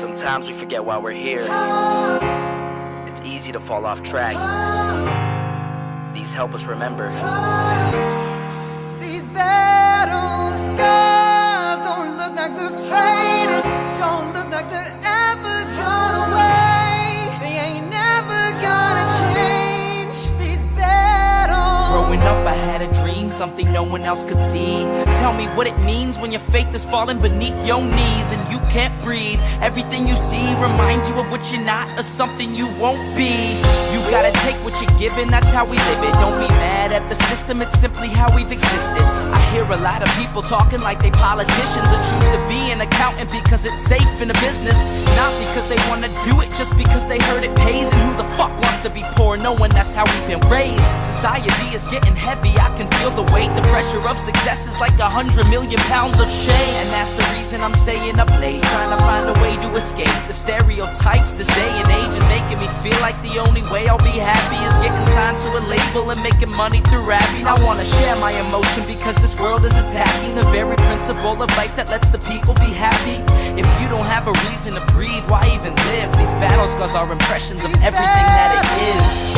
Sometimes we forget why we're here. It's easy to fall off track. These help us remember. These battle scars don't look like they're faded, don't look like they're ever gone away. They ain't never gonna change. These battles. Growing up I had a dream, something no one else could see. Tell me what it means when your faith is falling beneath your knees and you can't breathe. Everything you see reminds you of what you're not or something you won't be. You gotta take what you're given, that's how we live it. Don't be mad at the system, it's simply how we've existed. I hear a lot of people talking like they politicians and choose to be an accountant because it's safe in a business. Not because they wanna do it, just because they heard it pays. And who the fuck wants to be poor knowing that's how we've been raised? Society is getting heavy, I can feel the weight. The pressure of success is like 100 million pounds of shame. And that's the reason I'm staying up late, trying to find a way to escape the stereotypes this day and age is making me feel like the only way I'll be happy is getting signed to a label and making money through rapping. I wanna share my emotion because this world is attacking the very principle of life that lets the people be happy. If you don't have a reason to breathe, why even live? These battle scars are impressions of everything that it is.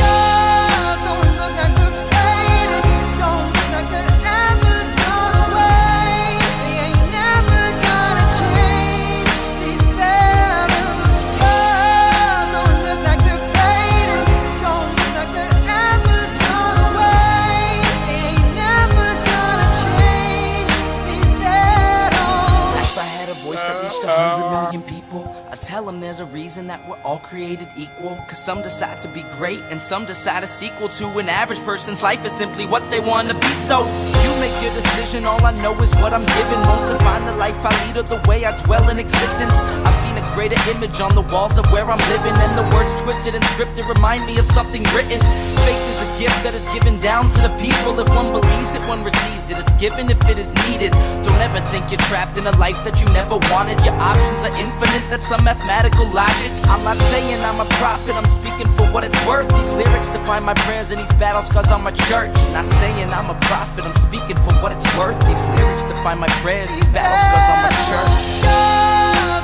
Don't look like they're faded, don't look like they're ever gone away. They ain't never gonna change. These battle scars don't look like they're faded, don't look like they're ever gone away. They ain't never gonna change. These battles. If I had a voice that reached 100 million people, I'd tell them there's a reason that we're all created equal. Cause some decide to be great and some decide a sequel to an average person's life is simply what they want to be. So you make your decision, all I know is what I'm given. Won't define the life I lead or the way I dwell in existence. I've seen a greater image on the walls of where I'm living, and the words twisted and scripted remind me of something written. Faith is a gift that is given down to the people. If one believes it, one receives it. It's given if it is needed. Don't ever think you're trapped in a life that you never wanted. Your options are infinite, that's some mathematical logic. I'm not saying I'm a prophet, I'm speaking for what it's worth. These lyrics define my prayers and these battle scars on my church. Not saying I'm a prophet, I'm speaking for what it's worth. These lyrics define my prayers, these battle scars on my church.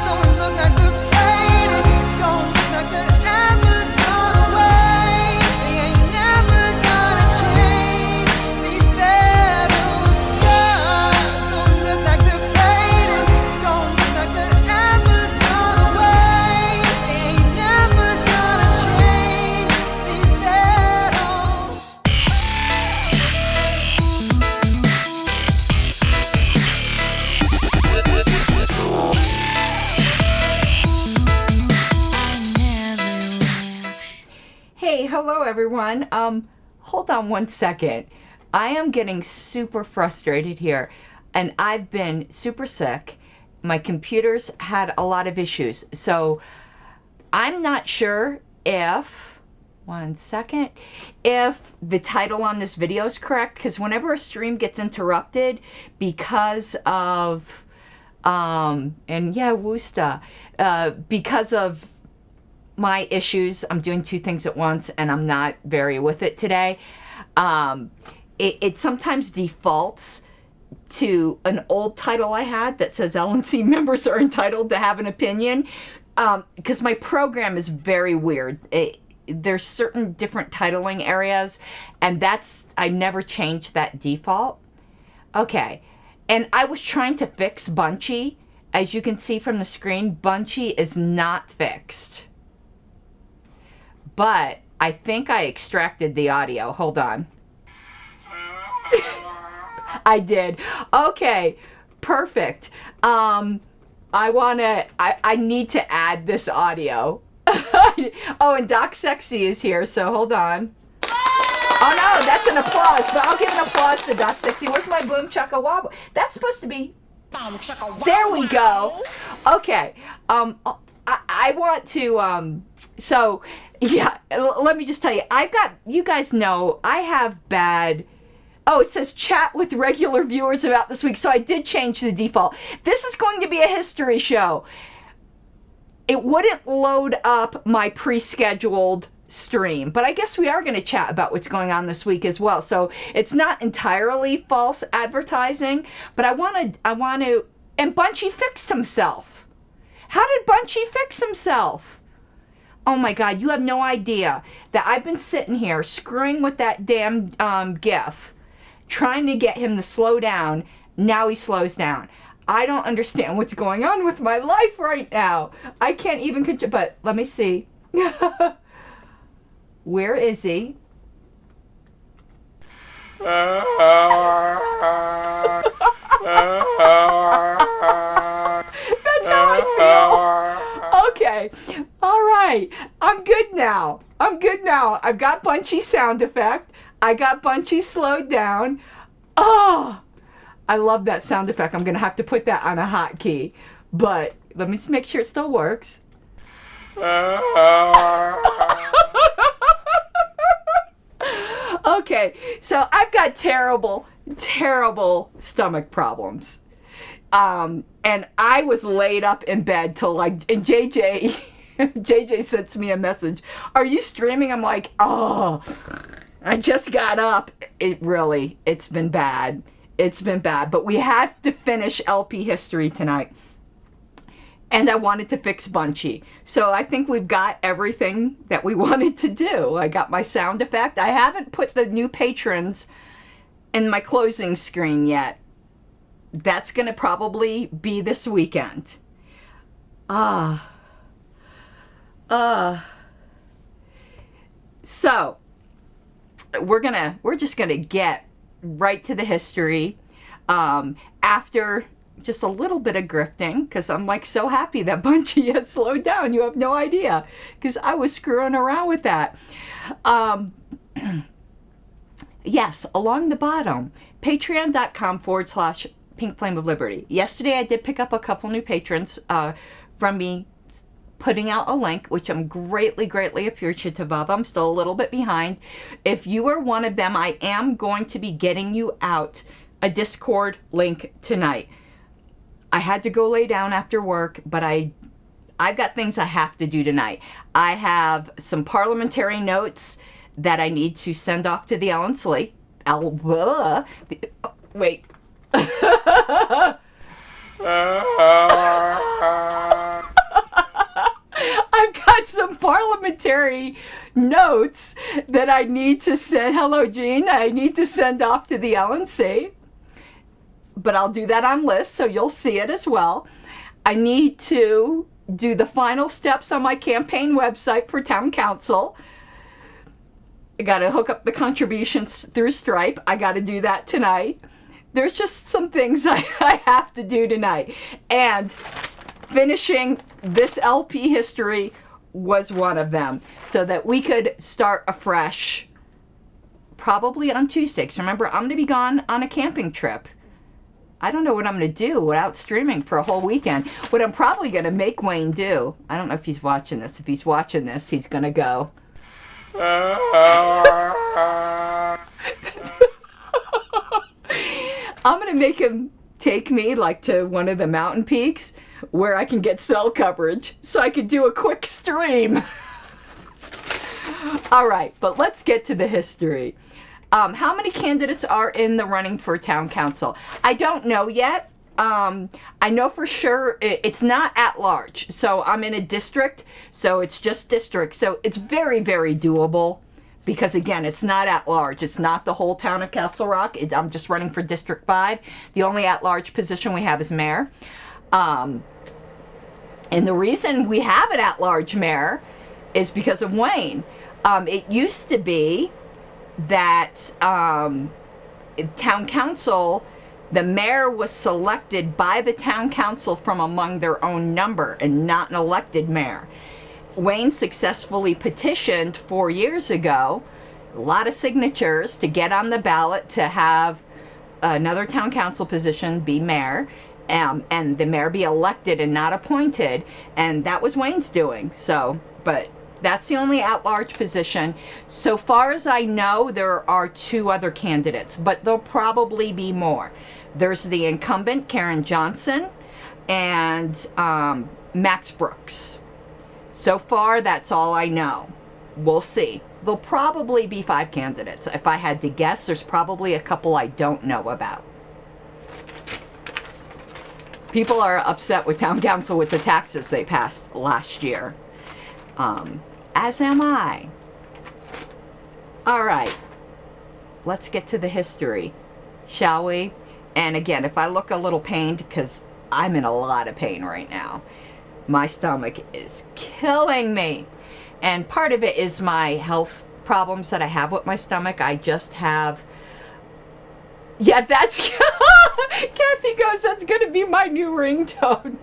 Don't look like they're faded, don't look like they're ever gone away. They ain't never gonna change. These battle scars don't look like they're faded, don't look like they're ever gone away. They ain't never gonna change. These battles. Hey, hello everyone. Hold on one second. I am getting super frustrated here, and I've been super sick. My computer's had a lot of issues, so I'm not sure if, one second, if the title on this video is correct, because whenever a stream gets interrupted because of, because of my issues, I'm doing two things at once and I'm not very with it today. It sometimes defaults to an old title I had that says LNC members are entitled to have an opinion, because my program is very weird. There's certain different titling areas, and I never changed that default. Okay, and I was trying to fix Bunchy. As you can see from the screen, Bunchy is not fixed. But I think I extracted the audio. Hold on. I did. Okay, perfect. I need to add this audio. Oh, and Doc Sexy is here, so hold on. Oh no, that's an applause, but I'll give an applause to Doc Sexy. Where's my boom chugga wobble? That's supposed to be... There we go. Okay. I want to, so, yeah, let me just tell you, you guys know, I have bad... Oh, it says chat with regular viewers about this week, so I did change the default. This is going to be a history show. It wouldn't load up my pre-scheduled stream, but I guess we are going to chat about what's going on this week as well. So it's not entirely false advertising, but I want to, and Bunchy fixed himself. How did Bunchy fix himself? Oh my God, you have no idea that I've been sitting here screwing with that damn GIF, trying to get him to slow down. Now he slows down. I don't understand what's going on with my life right now. I can't even control, but let me see. Where is he? That's how I feel. Okay. All right. I'm good now. I've got Bunchy's sound effect. I got Bunchy slowed down. Oh, I love that sound effect. I'm going to have to put that on a hotkey. But let me just make sure it still works. Okay, so I've got terrible stomach problems. And I was laid up in bed till like, and JJ sends me a message. Are you streaming? I'm like, oh, I just got up. It's been bad. But we have to finish LP history tonight. And I wanted to fix Bunchy. So I think we've got everything that we wanted to do. I got my sound effect. I haven't put the new patrons in my closing screen yet. That's going to probably be this weekend. So we're just going to get right to the history after just a little bit of grifting, because I'm like so happy that Bunchy has slowed down. You have no idea, because I was screwing around with that. Yes, along the bottom, patreon.com/Pink Flame of Liberty. Yesterday I did pick up a couple new patrons from me putting out a link, which I'm greatly appreciative of. I'm still a little bit behind. If you are one of them, I am going to be getting you out a Discord link tonight. I had to go lay down after work, but I've got things I have to do tonight. I have some parliamentary notes that I need to send off to the wait. I've got some parliamentary notes that I need to send. Hello, Jean. I need to send off to the LNC. But I'll do that on list, so you'll see it as well. I need to do the final steps on my campaign website for town council. I got to hook up the contributions through Stripe. I got to do that tonight. There's just some things I have to do tonight. And finishing this LP history was one of them, so that we could start afresh probably on Tuesday. 'Cause remember, I'm going to be gone on a camping trip. I don't know what I'm going to do without streaming for a whole weekend. What I'm probably going to make Wayne do, I don't know if he's watching this. If he's watching this, he's going to go. I'm going to make him take me like to one of the mountain peaks where I can get cell coverage so I could do a quick stream. All right, but let's get to the history. How many candidates are in the running for town council? I don't know yet. I know for sure it's not at large. So I'm in a district, so it's just district. So it's very doable because, again, it's not at large. It's not the whole town of Castle Rock. I'm just running for District 5. The only at-large position we have is mayor. And the reason we have an at-large mayor is because of Wayne. It used to be that town council, the mayor was selected by the town council from among their own number and not an elected mayor. Wayne successfully petitioned 4 years ago, a lot of signatures to get on the ballot to have another town council position be mayor, and the mayor be elected and not appointed, and that was Wayne's doing. So, but that's the only at-large position. So far as I know, there are 2 other candidates, but there'll probably be more. There's the incumbent, Karen Johnson, and Max Brooks. So far, that's all I know. We'll see. There'll probably be 5 candidates. If I had to guess, there's probably a couple I don't know about. People are upset with town council with the taxes they passed last year. As am I. All right. Let's get to the history, shall we? And again, if I look a little pained, because I'm in a lot of pain right now. My stomach is killing me. And part of it is my health problems that I have with my stomach. I just have... Yeah, that's... Kathy goes, that's going to be my new ringtone.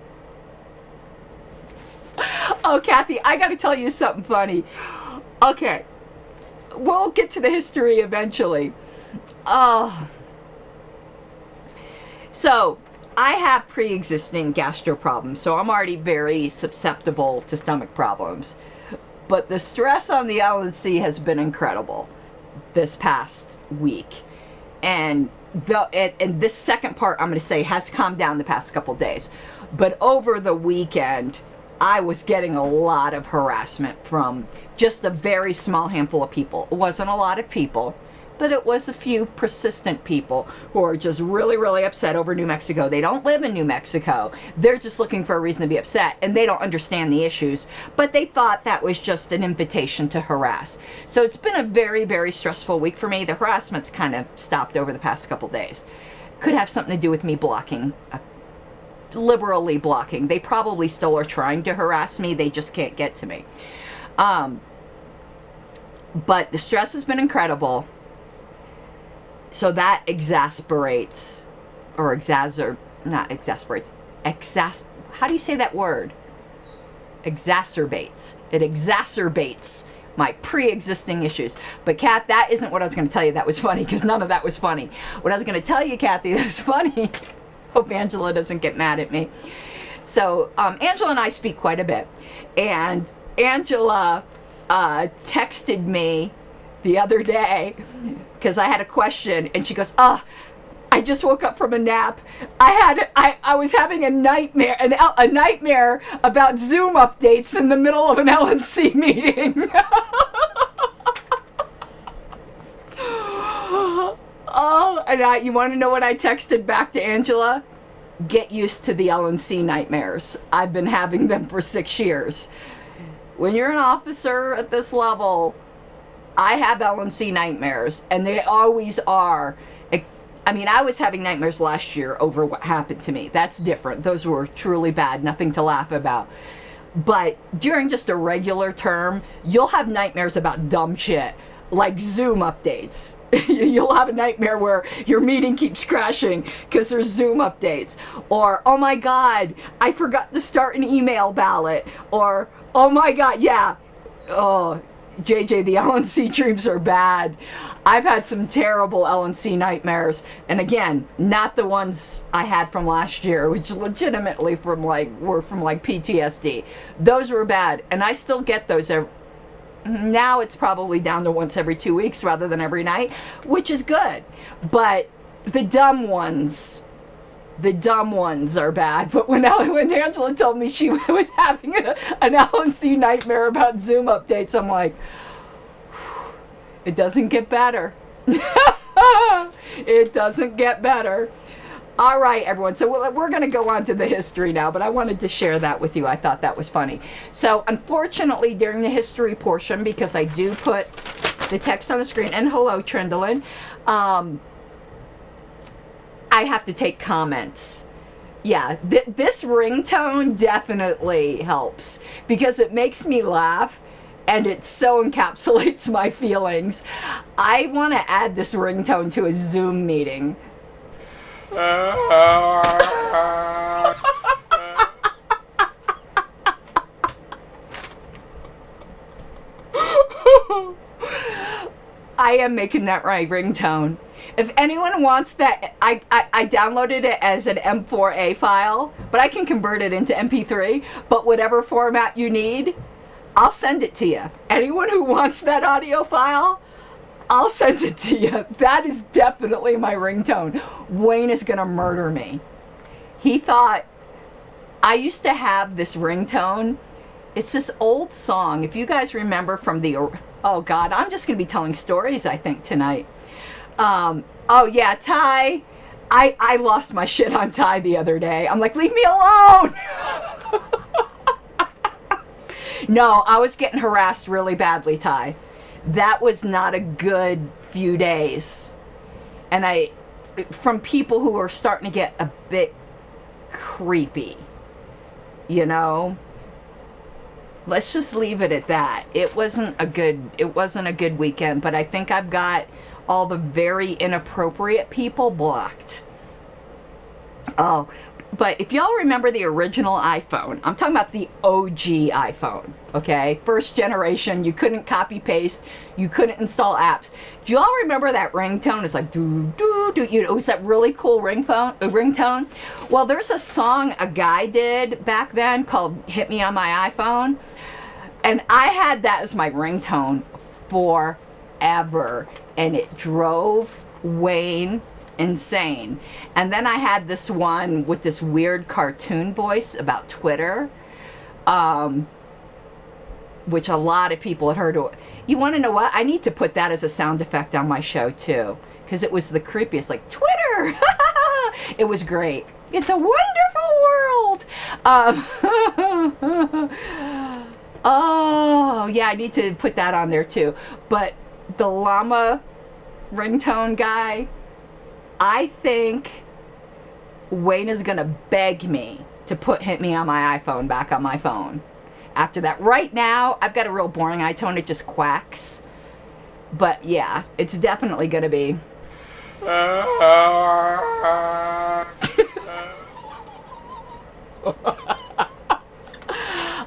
Oh, Kathy, I got to tell you something funny. Okay. We'll get to the history eventually. Oh. So, I have pre-existing gastro problems, so I'm already very susceptible to stomach problems. But the stress on the LNC has been incredible this past week. And this second part, I'm going to say, has calmed down the past couple days. But over the weekend, I was getting a lot of harassment from just a very small handful of people. It wasn't a lot of people, but it was a few persistent people who are just really, really upset over New Mexico. They don't live in New Mexico. They're just looking for a reason to be upset, and they don't understand the issues, but they thought that was just an invitation to harass. So it's been a very, very stressful week for me. The harassment's kind of stopped over the past couple days. Could have something to do with me blocking, liberally blocking. They probably still are trying to harass me. They just can't get to me. But the stress has been incredible. So that exasperates, or not exasperates, how do you say that word? Exacerbates. It exacerbates my pre-existing issues. But Kath, that isn't what I was going to tell you that was funny, because none of that was funny. What I was going to tell you, Kathy, that's funny, hope Angela doesn't get mad at me. So Angela and I speak quite a bit, and Angela texted me the other day because I had a question, and she goes, I just woke up from a nap. I was having a nightmare about Zoom updates in the middle of an LNC meeting. And you want to know what I texted back to Angela? Get used to the LNC nightmares. I've been having them for 6 years. When you're an officer at this level, I have LNC nightmares, and they always are. I mean, I was having nightmares last year over what happened to me. That's different. Those were truly bad, nothing to laugh about. But during just a regular term, you'll have nightmares about dumb shit, like Zoom updates. You'll have a nightmare where your meeting keeps crashing because there's Zoom updates. Or, oh my God, I forgot to start an email ballot. Or, oh my God, yeah. Oh, JJ, the LNC dreams are bad. I've had some terrible LNC nightmares. And again, not the ones I had from last year, which legitimately were from PTSD. Those were bad. And I still get those now it's probably down to once every 2 weeks rather than every night, which is good. But the dumb ones are bad. But when Angela told me she was having an LNC nightmare about Zoom updates, I'm like, it doesn't get better. It doesn't get better. All right, everyone. So we're going to go on to the history now, but I wanted to share that with you. I thought that was funny. So unfortunately, during the history portion, because I do put the text on the screen, and hello, Trindlin, I have to take comments. Yeah, this ringtone definitely helps because it makes me laugh and it so encapsulates my feelings. I want to add this ringtone to a Zoom meeting. I am making that my ringtone. If anyone wants that, I downloaded it as an M4A file, but I can convert it into MP3, but whatever format you need, I'll send it to you. Anyone who wants that audio file, I'll send it to you. That is definitely my ringtone. Wayne is gonna murder me. He thought, I used to have this ringtone. It's this old song. If you guys remember from oh God, I'm just gonna be telling stories, I think, tonight. Oh yeah, Ty, I lost my shit on Ty the other day. I'm like, leave me alone. No, I was getting harassed really badly, Ty. That was not a good few days. And from people who were starting to get a bit creepy, you know? Let's just leave it at that. It wasn't a good weekend, but I think I've got all the very inappropriate people blocked. Oh, but if y'all remember the original iPhone, I'm talking about the OG iPhone, okay? First generation, you couldn't copy paste, you couldn't install apps. Do y'all remember that ringtone? It's like doo doo doo. It was that really cool ringtone. Well, there's a song a guy did back then called "Hit Me on My iPhone," and I had that as my ringtone forever, and it drove Wayne insane. And then I had this one with this weird cartoon voice about Twitter, which a lot of people had heard of. You want to know what? I need to put that as a sound effect on my show too, because it was the creepiest, like Twitter. It was great. It's a wonderful world. Oh yeah, I need to put that on there too. But the llama ringtone guy, I think Wayne is going to beg me to put "Hit Me on My iPhone" back on my phone. After that, right now, I've got a real boring iTone. It just quacks. But yeah, it's definitely going to be.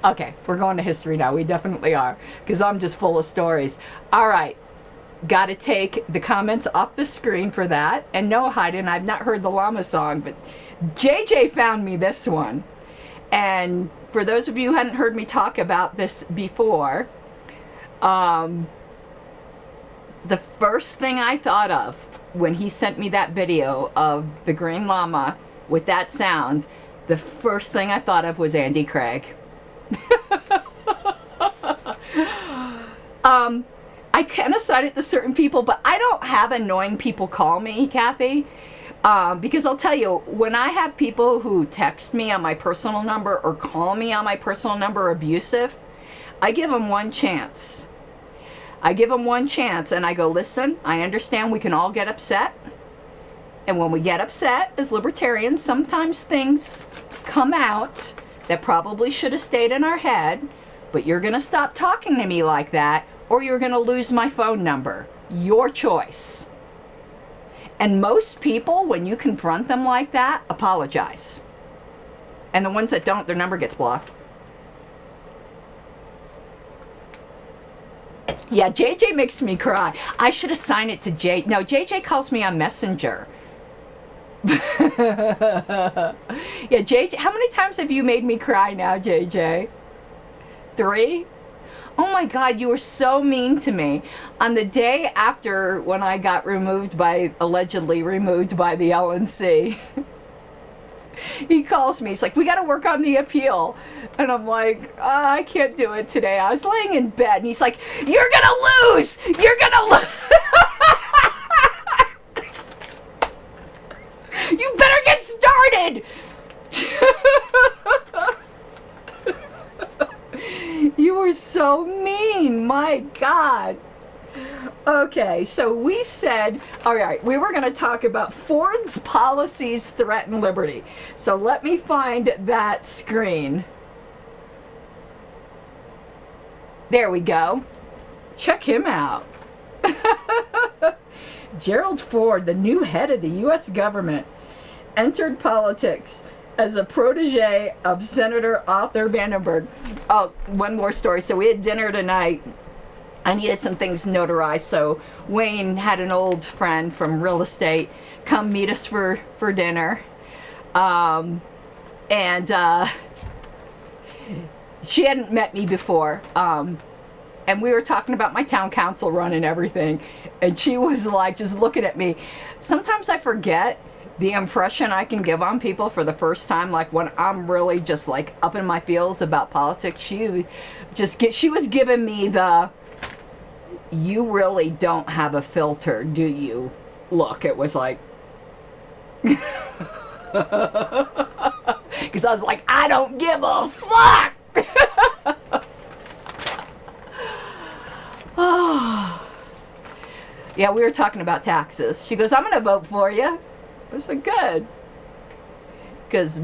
Okay, we're going to history now. We definitely are, because I'm just full of stories. All right. Got to take the comments off the screen for that. And no, Hayden, I've not heard the llama song, but JJ found me this one. And for those of you who hadn't heard me talk about this before, the first thing I thought of when he sent me that video of the green llama with that sound, the first thing I thought of was Andy Craig. I can assign it to certain people, but I don't have annoying people call me, Kathy. Because I'll tell you, when I have people who text me on my personal number or call me on my personal number abusive, I give them one chance. And I go, listen, I understand we can all get upset. And when we get upset as libertarians, sometimes things come out that probably should have stayed in our head, but you're going to stop talking to me like that, or you're going to lose my phone number. Your choice. And most people, when you confront them like that, apologize. And the ones that don't, their number gets blocked. Yeah, JJ makes me cry. I should assign it to J. No, JJ calls me on Messenger. Yeah, JJ, how many times have you made me cry now, JJ? 3? Oh my God, you were so mean to me. On the day after when I got allegedly removed by the LNC, he calls me. He's like, we got to work on the appeal. And I'm like, I can't do it today. I was laying in bed and he's like, you're going to lose. You're going to lose. You better get started. You were so mean, my God. Okay, so we said, all right, we were going to talk about Ford's policies threaten liberty. So let me find that screen. There we go. Check him out. Gerald Ford, the new head of the U.S. government, entered politics as a protege of Senator Arthur Vandenberg. Oh, one more story. So we had dinner tonight. I needed some things notarized, so Wayne had an old friend from real estate come meet us for dinner. She hadn't met me before. And we were talking about my town council run and everything. And she was like, just looking at me. Sometimes I forget the impression I can give on people for the first time, like when I'm really just like up in my feels about politics. She was giving me the, you really don't have a filter, do you? Look, it was like, Because I was like, I don't give a fuck. Oh. Yeah, we were talking about taxes. She goes, I'm going to vote for you. I was like, good. Because,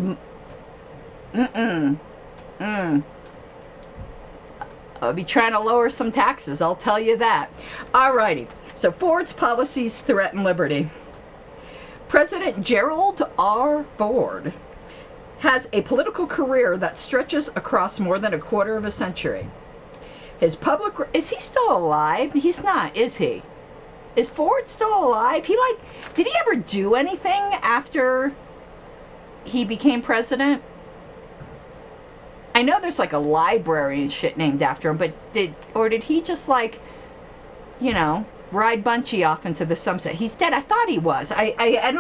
I'll be trying to lower some taxes, I'll tell you that. Alrighty, so Ford's policies threaten liberty. President Gerald R. Ford has a political career that stretches across more than a quarter of a century. His public... Is he still alive? He's not, is he? Is Ford still alive? Did he ever do anything after he became president? I know there's like a library and shit named after him, but did he just ride Bunchy off into the sunset? He's dead. I thought he was. I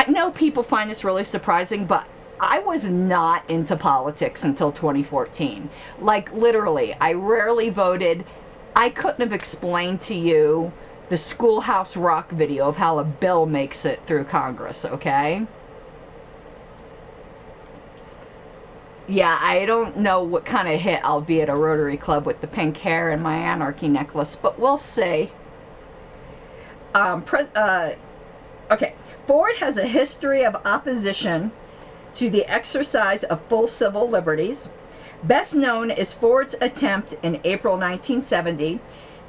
know people find this really surprising, but I was not into politics until 2014. Like, literally, I rarely voted. I couldn't have explained to you the Schoolhouse Rock video of how a bill makes it through Congress, okay? Yeah, I don't know what kind of hit I'll be at a Rotary Club with the pink hair and my anarchy necklace, but we'll see. Okay, Ford has a history of opposition to the exercise of full civil liberties. Best known is Ford's attempt in April 1970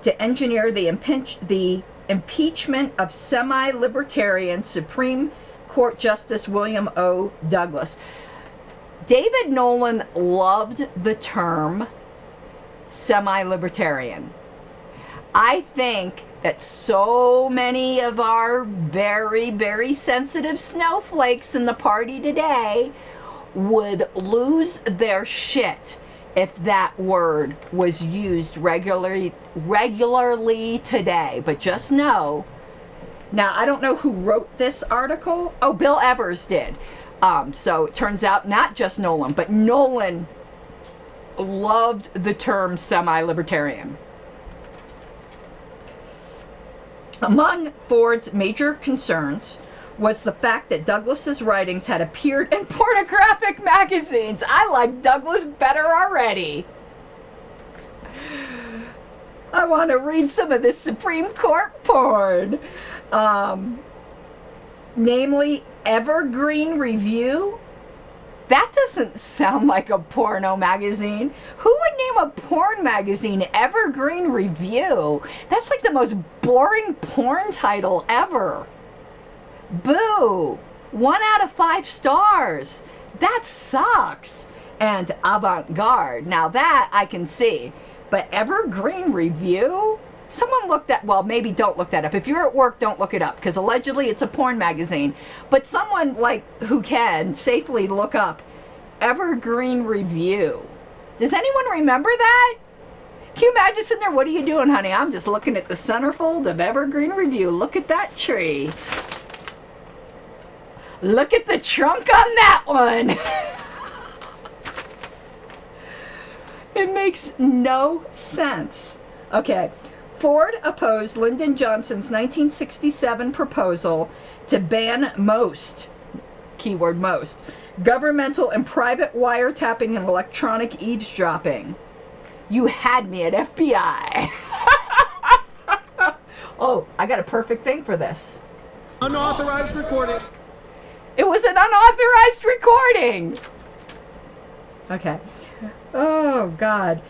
to engineer the impeachment of semi-libertarian Supreme Court Justice William O. Douglas. David Nolan loved the term semi-libertarian. I think that so many of our very, very sensitive snowflakes in the party today would lose their shit if that word was used regularly today. But just know, now I don't know who wrote this article. Oh, Bill Evers did. So it turns out not just Nolan, but Nolan loved the term semi-libertarian. Among Ford's major concerns was the fact that Douglas's writings had appeared in pornographic magazines. I like Douglas better already. I want to read some of this Supreme Court porn. Namely, Evergreen Review. That doesn't sound like a porno magazine. Who would name a porn magazine Evergreen Review? That's like the most boring porn title ever. Boo! 1 out of 5 stars. That sucks. And Avant-Garde. Now that I can see. But Evergreen Review? Someone look that, well, maybe don't look that up. If you're at work, don't look it up, because allegedly it's a porn magazine. But someone, who can safely look up Evergreen Review. Does anyone remember that? Can you imagine sitting there, what are you doing, honey? I'm just looking at the centerfold of Evergreen Review. Look at that tree. Look at the trunk on that one. It makes no sense. Okay. Ford opposed Lyndon Johnson's 1967 proposal to ban most, keyword most, governmental and private wiretapping and electronic eavesdropping. You had me at FBI. Oh, I got a perfect thing for this. Unauthorized recording. It was an unauthorized recording. Okay. Oh, God.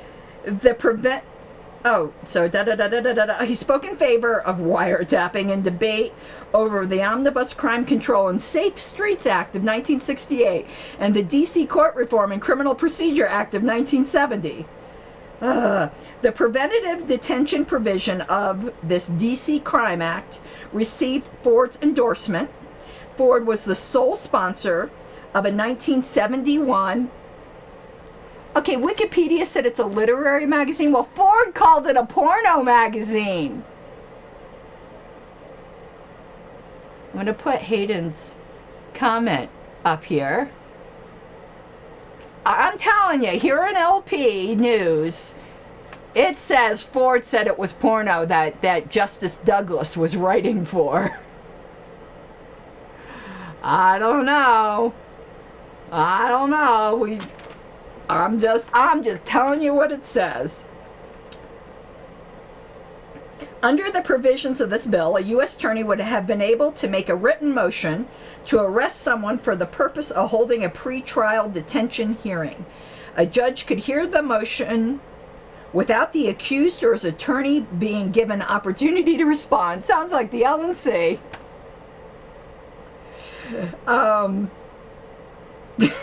He spoke in favor of wiretapping in debate over the Omnibus Crime Control and Safe Streets Act of 1968 and the D.C. Court Reform and Criminal Procedure Act of 1970. The preventative detention provision of this D.C. Crime Act received Ford's endorsement. Ford was the sole sponsor of a 1971... Okay, Wikipedia said it's a literary magazine. Well, Ford called it a porno magazine. I'm going to put Hayden's comment up here. I'm telling you, here in LP News, it says Ford said it was porno that Justice Douglas was writing for. I don't know. I'm just telling you what it says. Under the provisions of this bill, a U.S. attorney would have been able to make a written motion to arrest someone for the purpose of holding a pre-trial detention hearing. A judge could hear the motion without the accused or his attorney being given opportunity to respond. Sounds like the LNC.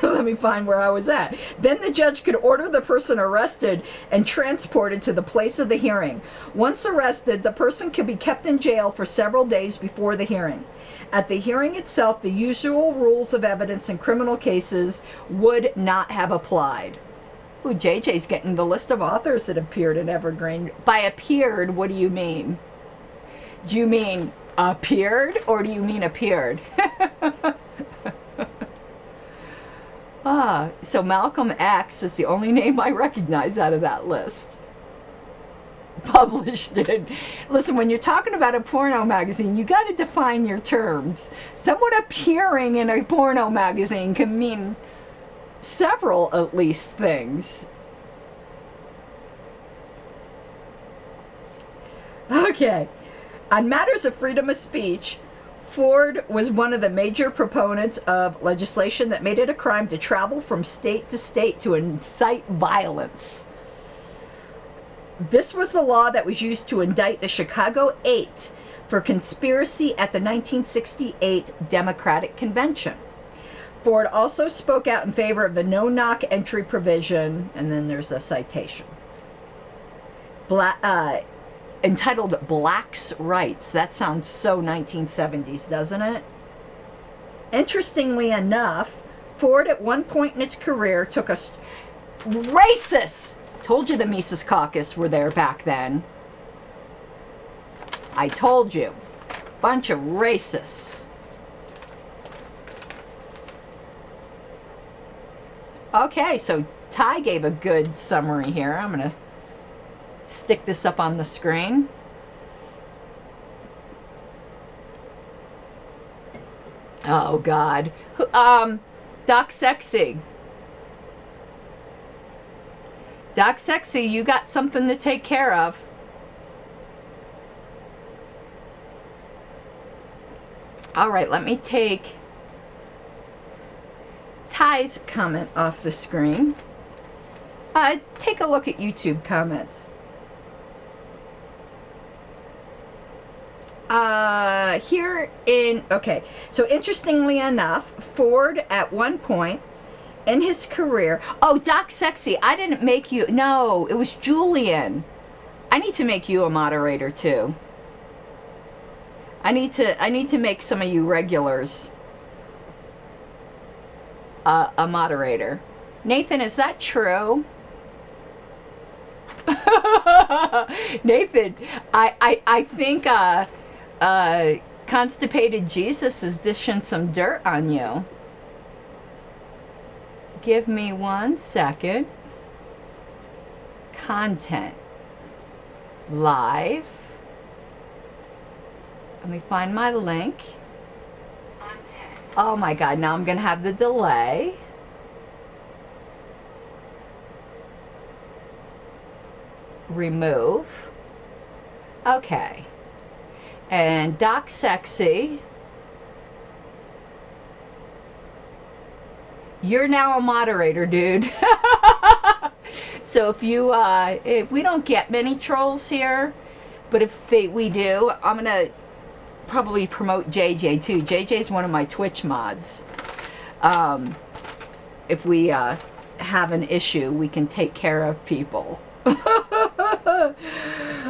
Let me find where I was at. Then the judge could order the person arrested and transported to the place of the hearing. Once arrested, the person could be kept in jail for several days before the hearing. At the hearing itself, the usual rules of evidence in criminal cases would not have applied. Ooh, JJ's getting the list of authors that appeared in Evergreen. By appeared, what do you mean? Do you mean appeared or do you mean appeared? So Malcolm X is the only name I recognize out of that list. Published it. Listen, when you're talking about a porno magazine, you got to define your terms. Someone appearing in a porno magazine can mean several, at least, things. Okay. On matters of freedom of speech, Ford was one of the major proponents of legislation that made it a crime to travel from state to state to incite violence. This was the law that was used to indict the Chicago 8 for conspiracy at the 1968 Democratic Convention. Ford also spoke out in favor of the no-knock entry provision, and then there's a citation. Entitled Blacks' Rights. That sounds so 1970s, doesn't it? Interestingly enough, Ford at one point in its career took a... Racist! Told you the Mises Caucus were there back then. I told you. Bunch of racists. Okay, so Ty gave a good summary here. I'm going to stick this up on the screen. Oh, God. Doc Sexy. Doc Sexy, you got something to take care of. All right, let me take Ty's comment off the screen. Take a look at YouTube comments. Okay, so interestingly enough, Ford at one point in his career, Doc Sexy, I didn't make you, no, it was Julian. I need to make you a moderator too. I need to make some of you regulars a moderator. Nathan, is that true? Nathan, I think Constipated Jesus is dishing some dirt on you. Give me 1 second. Content. Live. Let me find my link. Oh my God, now I'm going to have the delay. Remove. Okay. And Doc Sexy, you're now a moderator, dude. So if we don't get many trolls here, but if we do, I'm gonna probably promote JJ too. JJ's one of my Twitch mods. If we have an issue, we can take care of people.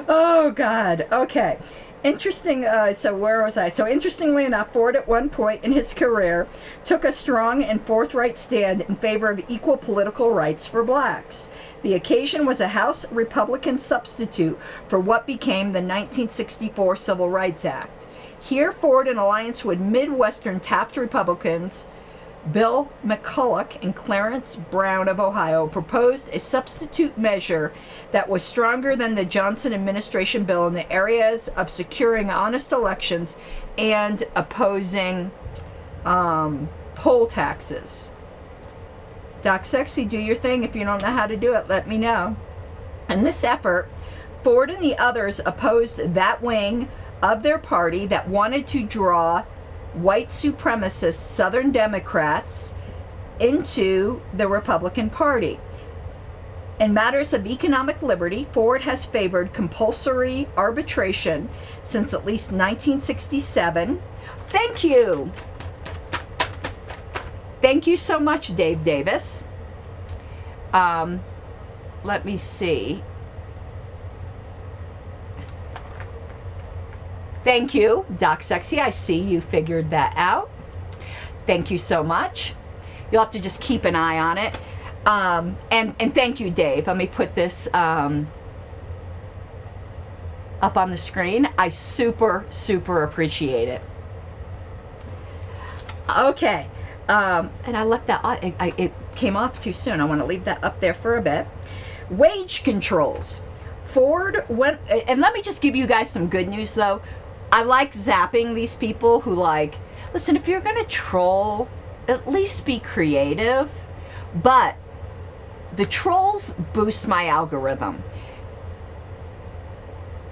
Oh God. Okay. Interesting, so where was I? So interestingly enough, Ford at one point in his career took a strong and forthright stand in favor of equal political rights for blacks. The occasion was a House Republican substitute for what became the 1964 Civil Rights Act. Here, Ford, in alliance with Midwestern Taft Republicans, Bill McCulloch and Clarence Brown of Ohio, proposed a substitute measure that was stronger than the Johnson administration bill in the areas of securing honest elections and opposing Poll taxes. Doc Sexy, do your thing. If you don't know how to do it, let me know. In this effort, Ford and the others opposed that wing of their party that wanted to draw white supremacist Southern Democrats into the Republican Party. In matters of economic liberty, Ford has favored compulsory arbitration since at least 1967. Thank you. Thank you so much, Dave Davis. Let me see. Thank you, Doc Sexy. I see you figured that out. Thank you so much. You'll have to just keep an eye on it. And thank you, Dave. Let me put this up on the screen. I super appreciate it. Okay. And I left that, it came off too soon. I want to leave that up there for a bit. Wage controls. Ford went, and let me just give you guys some good news though. I like zapping these people who like, listen, if you're going to troll, at least be creative. But the trolls boost my algorithm.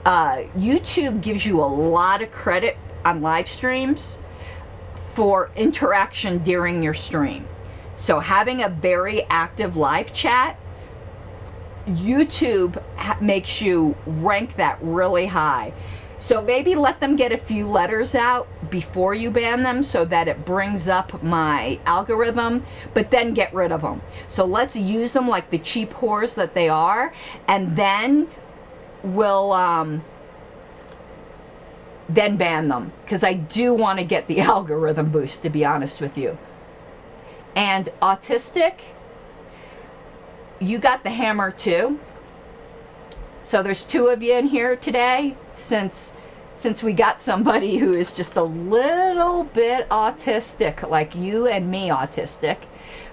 YouTube gives you a lot of credit on live streams for interaction during your stream. So having a very active live chat, YouTube makes you rank that really high. So maybe let them get a few letters out before you ban them so that it brings up my algorithm, but then get rid of them. So let's use them like the cheap whores that they are, and then we'll then ban them, because I do want to get the algorithm boost, to be honest with you. And autistic, you got the hammer too. So there's two of you in here today, since we got somebody who is just a little bit autistic, like you and me autistic,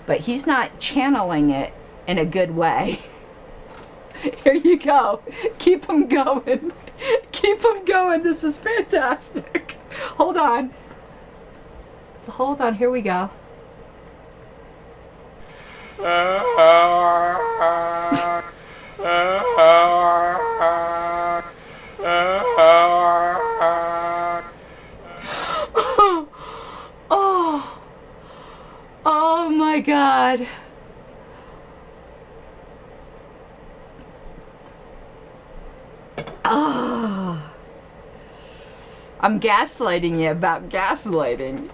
but he's not channeling it in a good way. Here you go. Keep him going. Keep him going. This is fantastic. Hold on. Hold on. Here we go. Oh my God. Oh, I'm gaslighting you about gaslighting.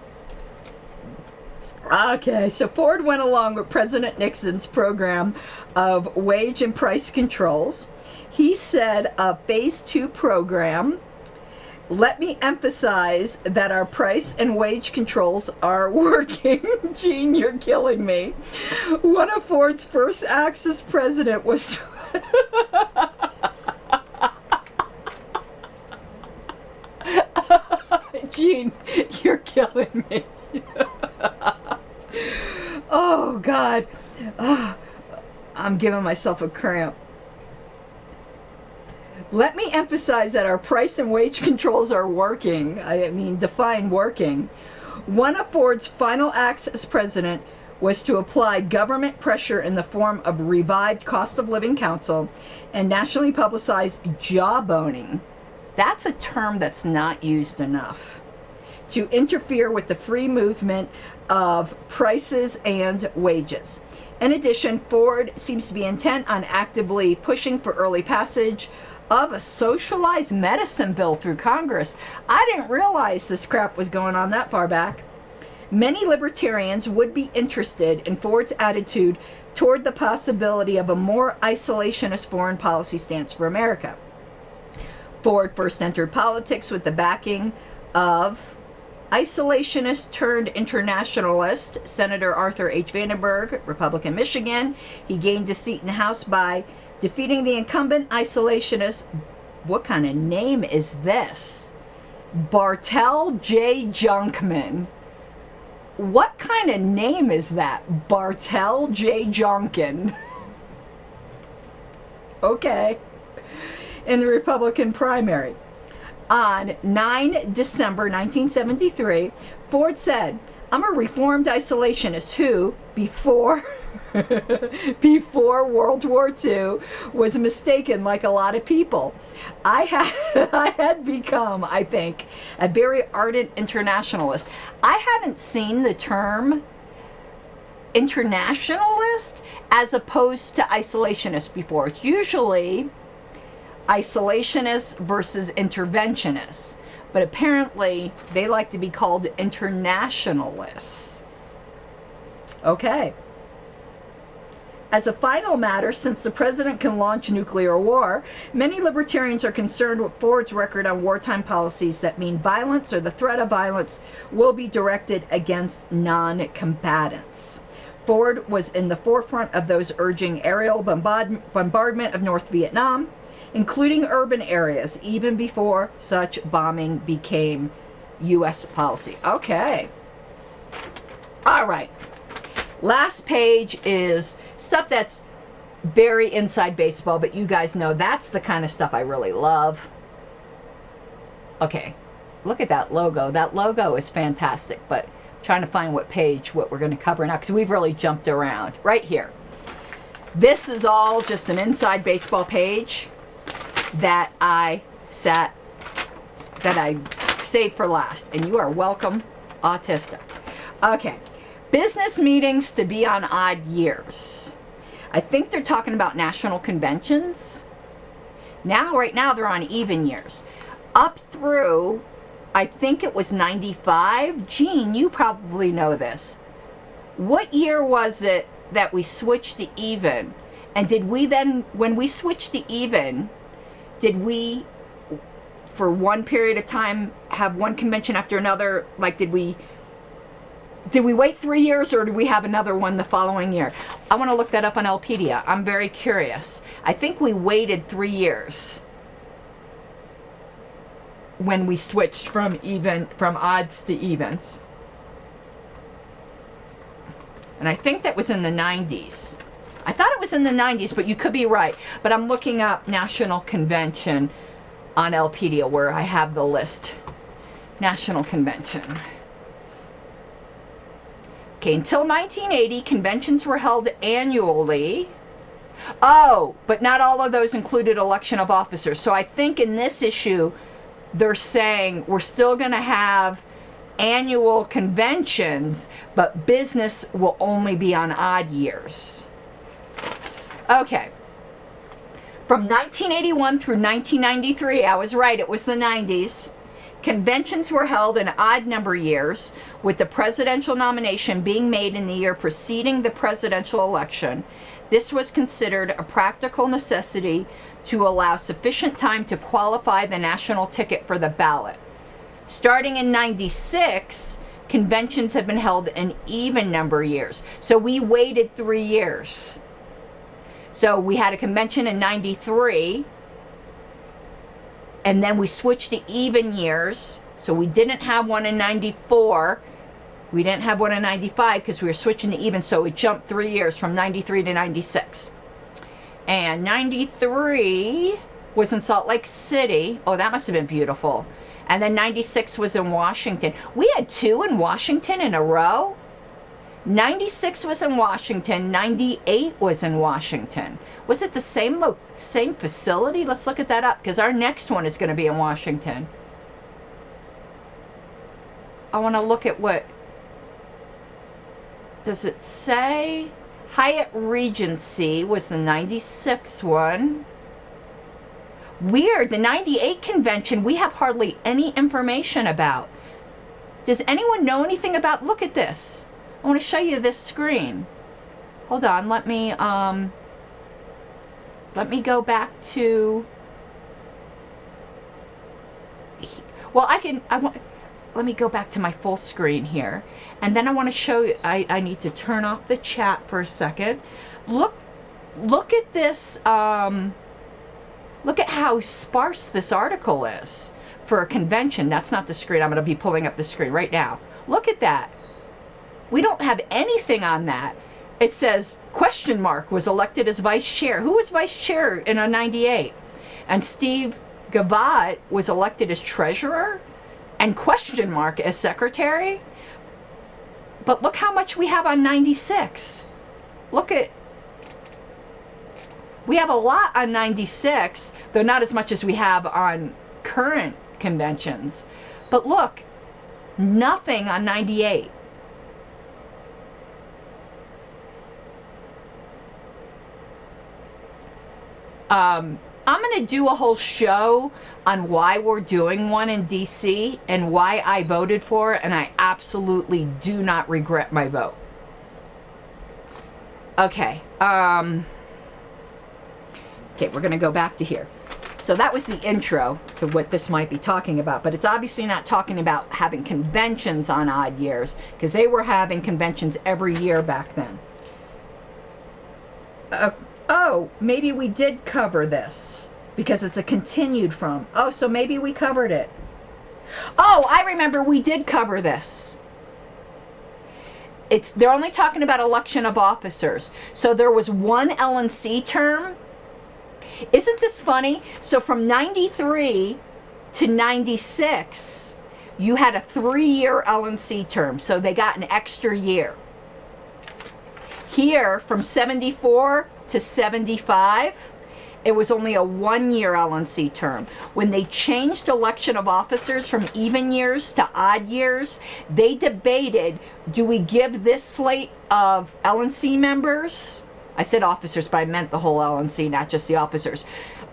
Okay, so Ford went along with President Nixon's program of wage and price controls. He said a phase 2 program. Let me emphasize that our price and wage controls are working. Gene, you're killing me. One of Ford's first acts as president was Gene, you're killing me. Oh, God. Oh, I'm giving myself a cramp. Let me emphasize that our price and wage controls are working. I mean, define working. One of Ford's final acts as president was to apply government pressure in the form of revived cost of living council and nationally publicized jawboning. That's a term that's not used enough. To interfere with the free movement of prices and wages. In addition, Ford seems to be intent on actively pushing for early passage of a socialized medicine bill through Congress. I didn't realize this crap was going on that far back. Many libertarians would be interested in Ford's attitude toward the possibility of a more isolationist foreign policy stance for America. Ford first entered politics with the backing of isolationist turned internationalist Senator Arthur H. Vandenberg, Republican Michigan. He gained a seat in the House by defeating the incumbent isolationist. What kind of name is this? Bartell J. Junkman. What kind of name is that? Bartell J. Junkin. Okay. In the Republican primary. On 9 December 1973, Ford said, I'm a reformed isolationist who, before before World War II, was mistaken like a lot of people. I had become, I think, a very ardent internationalist. I hadn't seen the term internationalist as opposed to isolationist before. It's usually isolationists versus interventionists, but apparently they like to be called internationalists. Okay. As a final matter, since the president can launch nuclear war, many libertarians are concerned with Ford's record on wartime policies that mean violence or the threat of violence will be directed against non-combatants. Ford was in the forefront of those urging aerial bombardment of North Vietnam, including urban areas, even before such bombing became U.S. policy. Okay. All right. Last page is stuff that's very inside baseball, but you guys know that's the kind of stuff I really love. Okay, look at that logo. That logo is fantastic, but I'm trying to find what we're going to cover now, because we've really jumped around. Right here. This is all just an inside baseball page that I saved for last, and you are welcome, autistic. Okay. Business meetings to be on odd years. I think they're talking about national conventions. Right now they're on even years. Up through, I think it was 95. Gene, you probably know this. What year was it that we switched to even? And did we then, when we switched to even, did we, for one period of time, have one convention after another? Like, did we wait 3 years, or did we have another one the following year? I want to look that up on Lpedia. I'm very curious. I think we waited 3 years when we switched from odds to evens. And I think that was in the 90s. I thought it was in the 90s, but you could be right. But I'm looking up National Convention on Lpedia, where I have the list. National Convention. Okay, until 1980, conventions were held annually. Oh, but not all of those included election of officers. So I think in this issue, they're saying we're still going to have annual conventions, but business will only be on odd years. Okay. From 1981 through 1993, I was right, it was the 90s. Conventions were held in odd number years, with the presidential nomination being made in the year preceding the presidential election. This was considered a practical necessity to allow sufficient time to qualify the national ticket for the ballot. Starting in 96, conventions have been held in even number years. So we waited 3 years. So we had a convention in 93, and then we switched to even years. So we didn't have one in 94. We didn't have one in 95 because we were switching to even. So it jumped 3 years from 93 to 96. And 93 was in Salt Lake City. Oh, that must have been beautiful. And then 96 was in Washington. We had 2 in Washington in a row. 96 was in Washington. 98 was in Washington. Was it the same facility? Let's look at that up, because our next one is going to be in Washington. I want to look at what... Does it say? Hyatt Regency was the 96 one. Weird. The 98 convention, we have hardly any information about. Does anyone know anything about... Look at this. I want to show you this screen. Hold on. Let me go back to... Well, let me go back to my full screen here. And then I want to show you... I need to turn off the chat for a second. Look at this... Look at how sparse this article is for a convention. That's not the screen. I'm going to be pulling up the screen right now. Look at that. We don't have anything on that. It says, question mark was elected as vice chair. Who was vice chair in a 98? And Steve Gavad was elected as treasurer and question mark as secretary. But look how much we have on 96. Look at, we have a lot on 96, though not as much as we have on current conventions. But look, nothing on 98. I'm going to do a whole show on why we're doing one in DC and why I voted for it, and I absolutely do not regret my vote. Okay. Okay, we're going to go back to here. So that was the intro to what this might be talking about, but it's obviously not talking about having conventions on odd years, because they were having conventions every year back then. Oh, maybe we did cover this because it's a continued from. Oh, so maybe we covered it. Oh, I remember we did cover this. They're only talking about election of officers. So there was one LNC term. Isn't this funny? So from 93 to 96, you had a 3-year LNC term. So they got an extra year. Here, from 74 to 75, it was only a 1-year LNC term. When they changed election of officers from even years to odd years, they debated, do we give this slate of LNC members? I said officers, but I meant the whole LNC, not just the officers.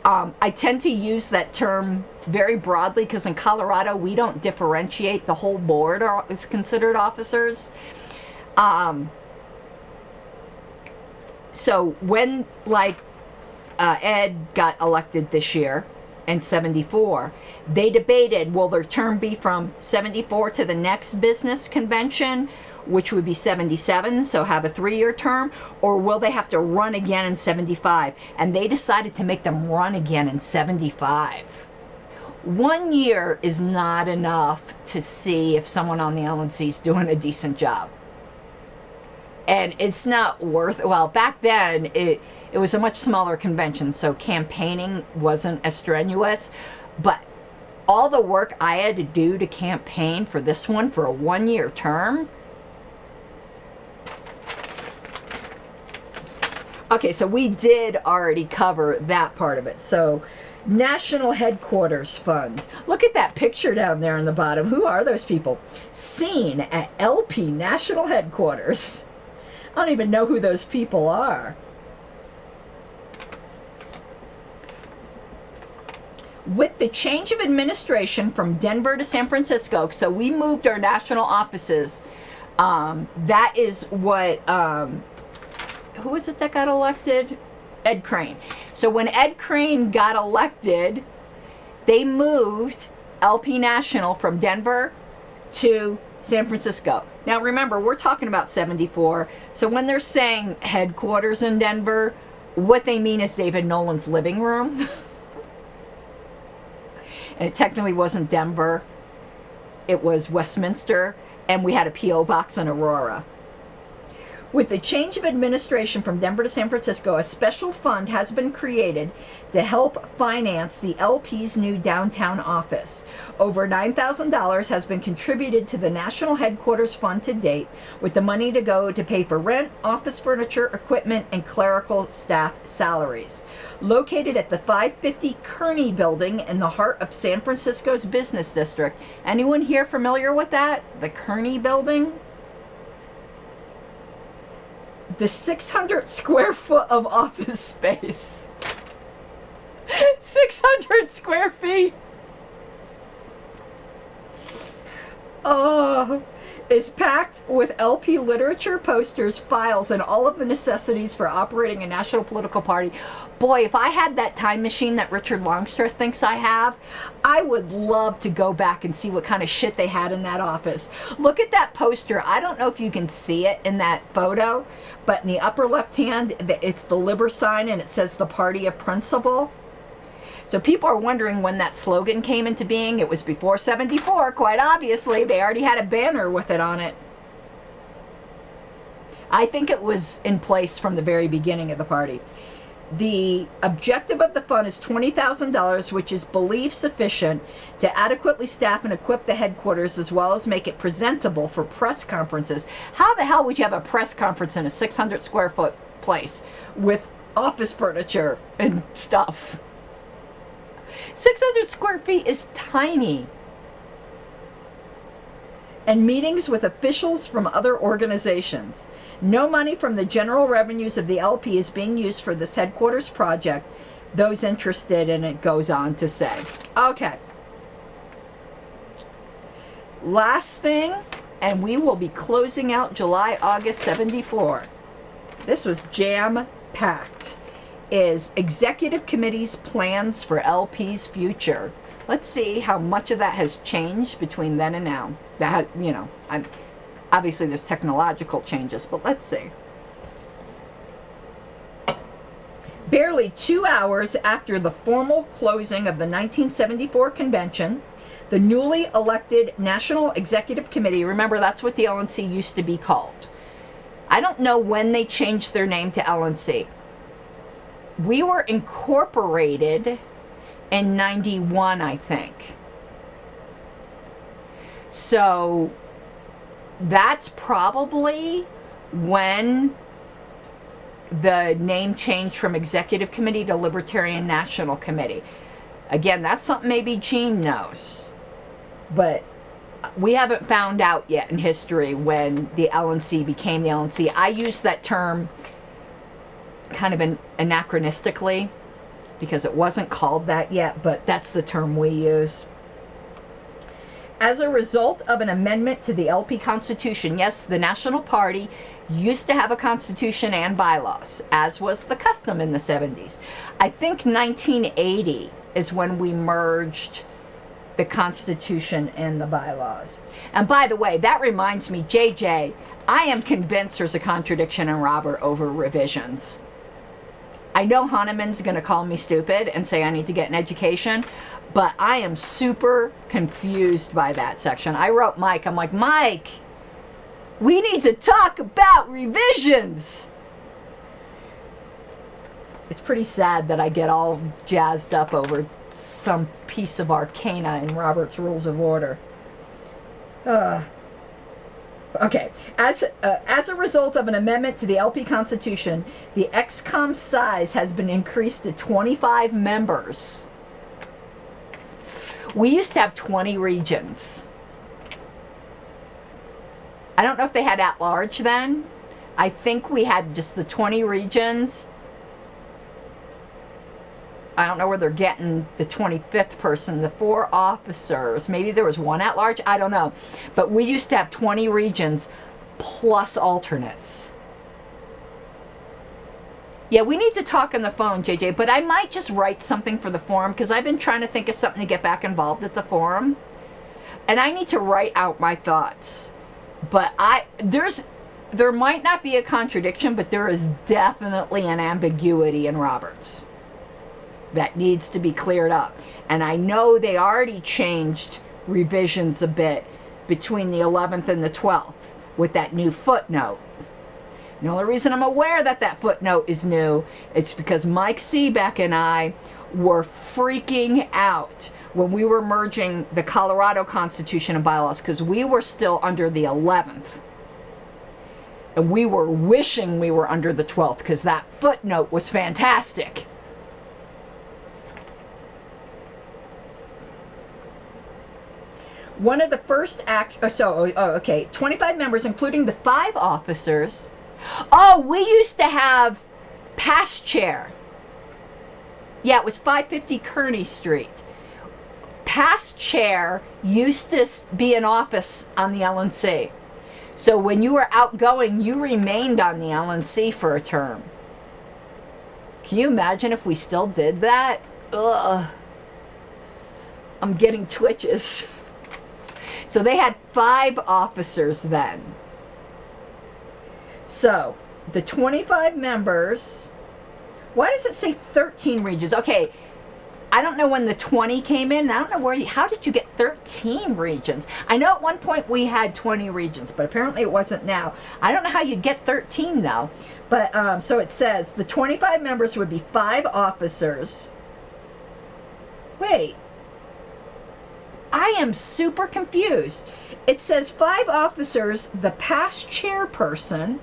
I tend to use that term very broadly because in Colorado, we don't differentiate. The whole board is considered officers. So when, like, Ed got elected this year in 74, they debated, will their term be from 74 to the next business convention, which would be 77, so have a 3-year term, or will they have to run again in 75? And they decided to make them run again in 75. 1 year is not enough to see if someone on the LNC is doing a decent job. And it's not worth, well, back then it was a much smaller convention, so campaigning wasn't as strenuous. But all the work I had to do to campaign for this one for a 1-year term. Okay, so we did already cover that part of it. So National Headquarters Fund. Look at that picture down there on the bottom. Who are those people? Seen at LP National Headquarters. I don't even know who those people are. With the change of administration from Denver to San Francisco, so we moved our national offices. That is what, who was it that got elected? Ed Crane. So when Ed Crane got elected, they moved LP National from Denver to San Francisco. Now remember, we're talking about 74. So when they're saying headquarters in Denver, what they mean is David Nolan's living room. And it technically wasn't Denver. It was Westminster. And we had a P.O. box in Aurora. With the change of administration from Denver to San Francisco, a special fund has been created to help finance the LP's new downtown office. Over $9,000 has been contributed to the National Headquarters Fund to date, with the money to go to pay for rent, office furniture, equipment, and clerical staff salaries. Located at the 550 Kearny building in the heart of San Francisco's business district. Anyone here familiar with that? The Kearny building? The 600 square foot of office space. 600 square feet. Oh, is packed with LP literature, posters, files, and all of the necessities for operating a national political party. Boy, if I had that time machine that Richard Longstreth thinks I have, I would love to go back and see what kind of shit they had in that office. Look at that poster. I don't know if you can see it in that photo, but in the upper left hand, it's the Liber sign and it says the Party of Principle. So people are wondering when that slogan came into being. It was before 74, quite obviously. They already had a banner with it on it. I think it was in place from the very beginning of the party. The objective of the fund is $20,000, which is believed sufficient to adequately staff and equip the headquarters as well as make it presentable for press conferences. How the hell would you have a press conference in a 600 square foot place with office furniture and stuff? 600 square feet is tiny. And meetings with officials from other organizations. No money from the general revenues of the LP is being used for this headquarters project. Those interested, and it goes on to say. Okay. Last thing, and we will be closing out July, August 74. This was jam-packed. Is Executive Committee's plans for LP's future. Let's see how much of that has changed between then and now. That, you know, obviously there's technological changes, but let's see. Barely 2 hours after the formal closing of the 1974 convention, the newly elected National Executive Committee, remember that's what the LNC used to be called. I don't know when they changed their name to LNC. We were incorporated in 91, I think. So that's probably when the name changed from Executive Committee to Libertarian National Committee. Again, that's something maybe Gene knows. But we haven't found out yet in history when the LNC became the LNC. I use that term kind of anachronistically because it wasn't called that yet, but that's the term we use. As a result of an amendment to the LP Constitution, yes, the National Party used to have a constitution and bylaws, as was the custom in the 70s. I think 1980 is when we merged the Constitution and the bylaws. And by the way, that reminds me, JJ, I am convinced there's a contradiction in Robert over revisions. I know Hahnemann's going to call me stupid and say I need to get an education, but I am super confused by that section. I wrote Mike, I'm like, Mike, we need to talk about revisions. It's pretty sad that I get all jazzed up over some piece of arcana in Robert's Rules of Order. Okay, as a result of an amendment to the LP Constitution, the ExCom size has been increased to 25 members. We used to have 20 regions. I don't know if they had at-large then. I think we had just the 20 regions. I don't know where they're getting the 25th person, the 4 officers. Maybe there was 1 at large. I don't know. But we used to have 20 regions plus alternates. Yeah, we need to talk on the phone, JJ, but I might just write something for the forum because I've been trying to think of something to get back involved at the forum. And I need to write out my thoughts. But there might not be a contradiction, but there is definitely an ambiguity in Roberts that needs to be cleared up. And I know they already changed revisions a bit between the 11th and the 12th with that new footnote. The only reason I'm aware that that footnote is new, it's because Mike Seebeck and I were freaking out when we were merging the Colorado Constitution and bylaws because we were still under the 11th. And we were wishing we were under the 12th because that footnote was fantastic. One of the first 25 members, including the 5 officers. Oh, we used to have past chair. Yeah, it was 550 Kearney Street. Past chair used to be an office on the LNC. So when you were outgoing, you remained on the LNC for a term. Can you imagine if we still did that? Ugh. I'm getting twitches. So they had 5 officers then. So the 25 members, why does it say 13 regions? Okay, I don't know when the 20 came in. I don't know how did you get 13 regions? I know at one point we had 20 regions, but apparently it wasn't now. I don't know how you'd get 13 though. But so it says the 25 members would be 5 officers. Wait. I am super confused. It says 5 officers, the past chairperson.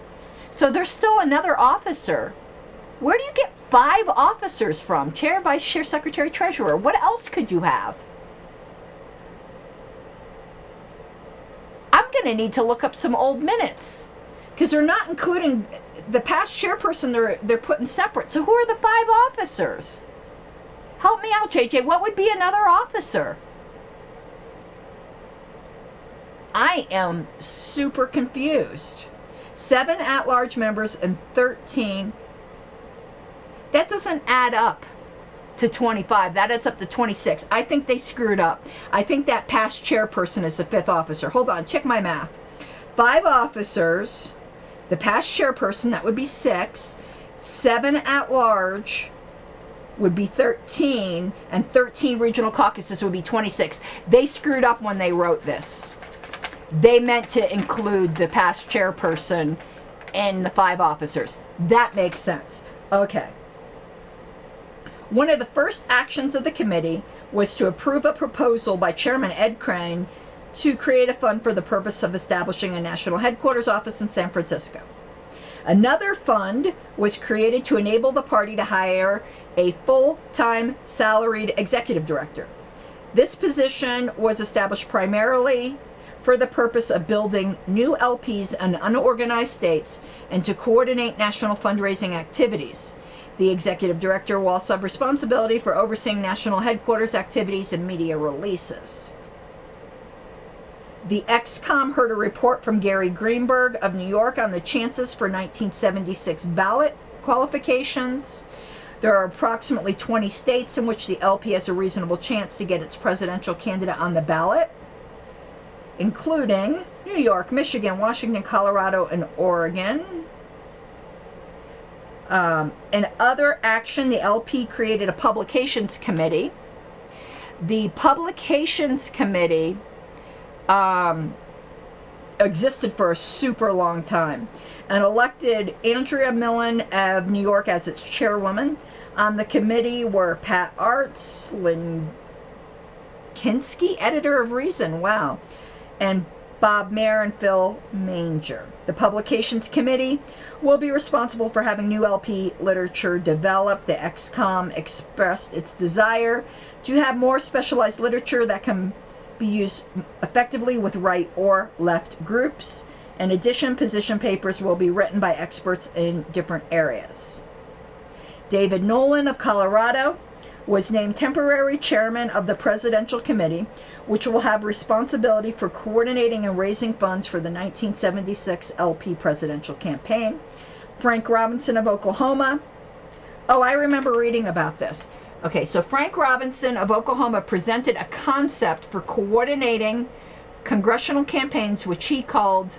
So there's still another officer. Where do you get 5 officers from? Chair, vice chair, secretary, treasurer. What else could you have? I'm going to need to look up some old minutes because they're not including the past chairperson. They're putting separate. So who are the 5 officers? Help me out, JJ. What would be another officer? I am super confused. 7 at-large members and 13. That doesn't add up to 25. That adds up to 26. I think they screwed up. I think that past chairperson is the 5th officer. Hold on, check my math. 5 officers, the past chairperson, that would be 6. 7 at-large would be 13, and 13 regional caucuses would be 26. They screwed up when they wrote this. They meant to include the past chairperson and the 5 officers. That makes sense. Okay. One of the first actions of the committee was to approve a proposal by Chairman Ed Crane to create a fund for the purpose of establishing a national headquarters office in San Francisco. Another fund was created to enable the party to hire a full-time salaried executive director. This position was established primarily for the purpose of building new LPs in unorganized states and to coordinate national fundraising activities. The executive director will also have responsibility for overseeing national headquarters activities and media releases. The XCOM heard a report from Gary Greenberg of New York on the chances for 1976 ballot qualifications. There are approximately 20 states in which the LP has a reasonable chance to get its presidential candidate on the ballot, including New York, Michigan, Washington, Colorado, and Oregon. In other action, the LP created a publications committee. The publications committee existed for a super long time and elected Andrea Millen of New York as its chairwoman. On the committee were Pat Arts, Lynn Kinsky, editor of Reason, wow, and Bob Mayer and Phil Manger. The Publications Committee will be responsible for having new LP literature developed. The XCOM expressed its desire to have more specialized literature that can be used effectively with right or left groups. In addition, position papers will be written by experts in different areas. David Nolan of Colorado was named temporary chairman of the Presidential Committee, which will have responsibility for coordinating and raising funds for the 1976 LP presidential campaign. Frank Robinson of Oklahoma. Oh, I remember reading about this. Okay, so Frank Robinson of Oklahoma presented a concept for coordinating congressional campaigns, which he called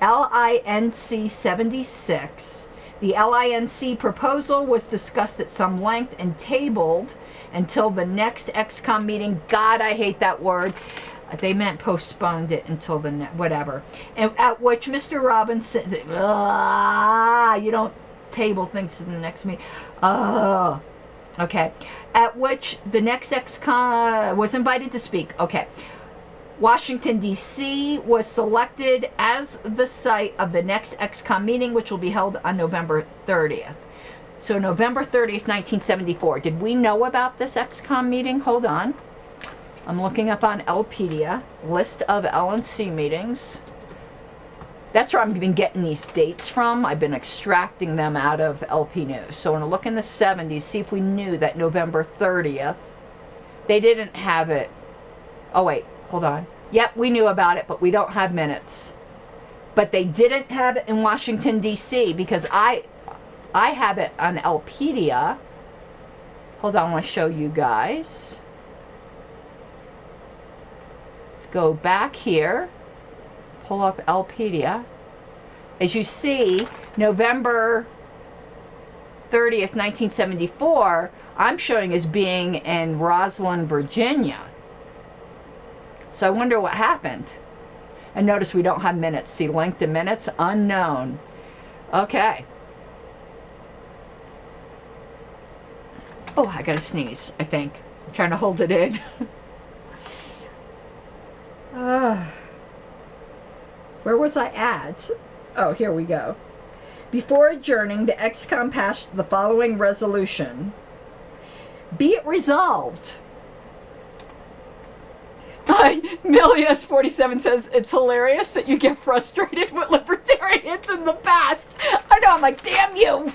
LINC 76. The LINC proposal was discussed at some length and tabled until the next XCOM meeting. God, I hate that word. They meant postponed it until the whatever. And at which Mr. Robinson, you don't table things to the next meeting. Okay. At which the next XCOM was invited to speak. Okay. Washington, D.C. was selected as the site of the next XCOM meeting, which will be held on November 30th. So November 30th, 1974. Did we know about this XCOM meeting? Hold on. I'm looking up on Lpedia, list of LNC meetings. That's where I've been getting these dates from. I've been extracting them out of LP News. So I'm going to look in the 70s, see if we knew that November 30th. They didn't have it. Oh, wait. Hold on. Yep, we knew about it, but we don't have minutes. But they didn't have it in Washington, D.C. because I have it on Lpedia. Hold on, I want to show you guys. Let's go back here. Pull up Lpedia. As you see, November 30th, 1974, I'm showing as being in Roslyn, Virginia. So I wonder what happened. And notice we don't have minutes. See, length of minutes, unknown. Okay. Oh, I gotta sneeze, I think. I'm trying to hold it in. Where was I at? Oh, here we go. Before adjourning, the ExCom passed the following resolution. Be it resolved. Milius47 says, it's hilarious that you get frustrated with libertarians in the past. I know, I'm like, damn you.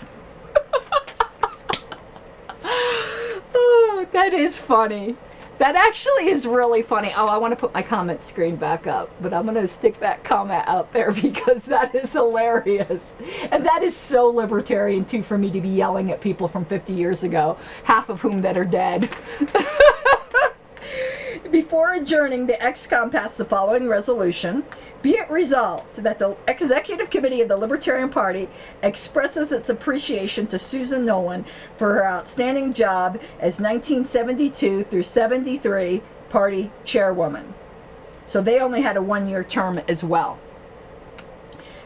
Oh, that is funny. That actually is really funny. Oh, I want to put my comment screen back up, but I'm going to stick that comment out there because that is hilarious. And that is so libertarian, too, for me to be yelling at people from 50 years ago, half of whom that are dead. Before adjourning, the ExCom passed the following resolution. Be it resolved that the Executive Committee of the Libertarian Party expresses its appreciation to Susan Nolan for her outstanding job as 1972 through 73 party chairwoman. So they only had a one-year term as well.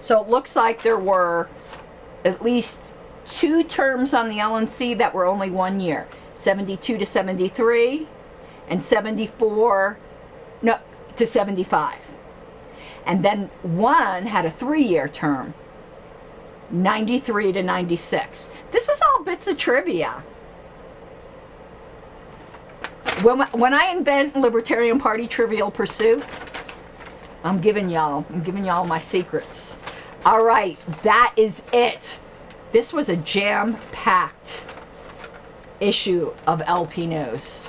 So it looks like there were at least 2 terms on the LNC that were only 1 year. 72 to 73 and 74 to 75. And then one had a 3-year term, 93 to 96. This is all bits of trivia. When I invent Libertarian Party Trivial Pursuit, I'm giving y'all my secrets. All right, that is it. This was a jam-packed issue of LP News.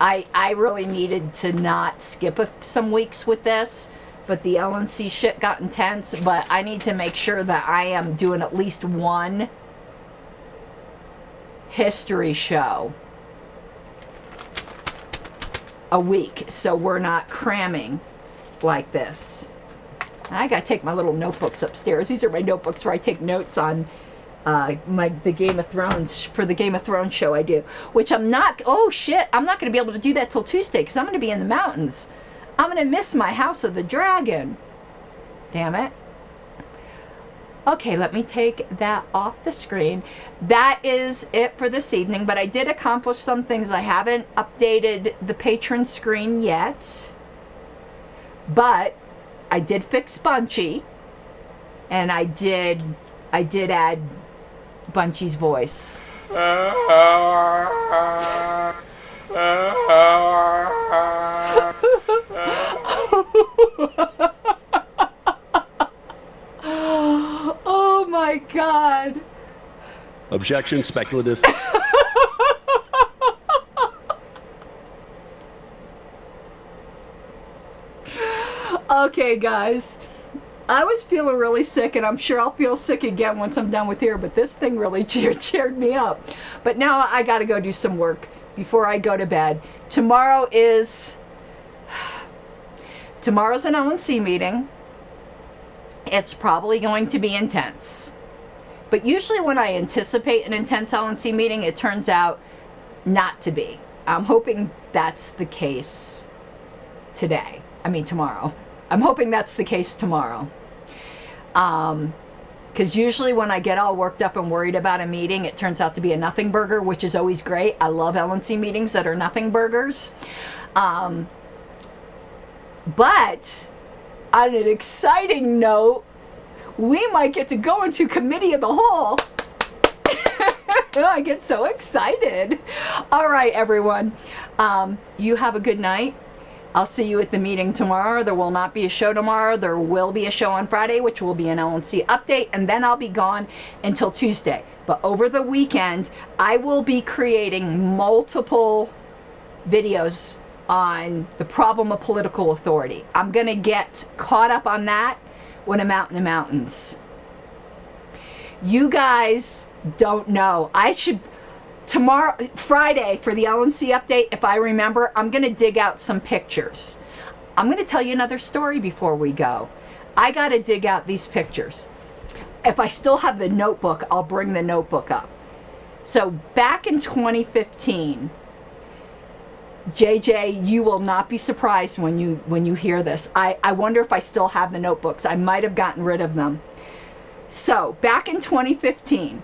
I really needed to not skip some weeks with this, but the LNC shit got intense. But I need to make sure that I am doing at least one history show a week, so we're not cramming like this. I gotta take my little notebooks upstairs. These are my notebooks where I take notes on the Game of Thrones, for the Game of Thrones show I do, which I'm not, oh shit, I'm not going to be able to do that till Tuesday because I'm going to be in the mountains. I'm going to miss my House of the Dragon. Damn it. Okay, let me take that off the screen. That is it for this evening, but I did accomplish some things. I haven't updated the patron screen yet, but I did fix Bunchy, and I did add Bunchy's voice. Oh my God. Objection, speculative. Okay, guys. I was feeling really sick, and I'm sure I'll feel sick again once I'm done with here, but this thing really cheered me up. But now I got to go do some work before I go to bed. Tomorrow's an LNC meeting. It's probably going to be intense. But usually when I anticipate an intense LNC meeting, it turns out not to be. I'm hoping that's the case tomorrow. I'm hoping that's the case tomorrow. Because usually when I get all worked up and worried about a meeting, it turns out to be a nothing burger, which is always great. I love LNC meetings that are nothing burgers. But on an exciting note, we might get to go into committee of the whole. I get so excited. All right, everyone. You have a good night. I'll see you at the meeting tomorrow. There will not be a show tomorrow. There will be a show on Friday, which will be an LNC update, and then I'll be gone until Tuesday. But over the weekend, I will be creating multiple videos on the problem of political authority. I'm going to get caught up on that when I'm out in the mountains. You guys don't know. Tomorrow, Friday, for the LNC update, if I remember, I'm going to dig out some pictures. I'm going to tell you another story before we go. I got to dig out these pictures. If I still have the notebook, I'll bring the notebook up. So back in 2015, JJ, you will not be surprised when you hear this. I wonder if I still have the notebooks. I might have gotten rid of them. So back in 2015,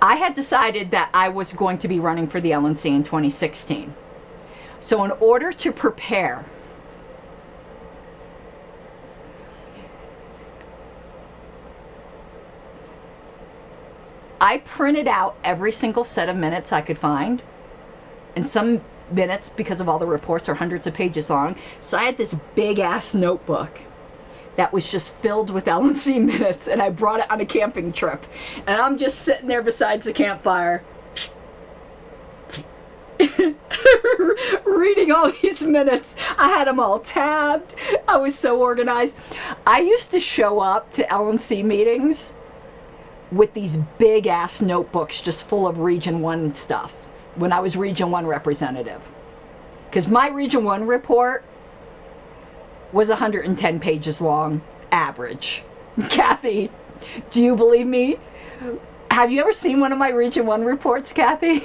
I had decided that I was going to be running for the LNC in 2016. So in order to prepare, I printed out every single set of minutes I could find. And some minutes, because of all the reports, are hundreds of pages long. So I had this big ass notebook that was just filled with LNC minutes, and I brought it on a camping trip. And I'm just sitting there beside the campfire reading all these minutes. I had them all tabbed. I was so organized. I used to show up to LNC meetings with these big ass notebooks just full of Region 1 stuff when I was Region 1 representative. Because my Region 1 report was 110 pages long, average. Kathy, do you believe me? Have you ever seen one of my Region 1 reports, Kathy?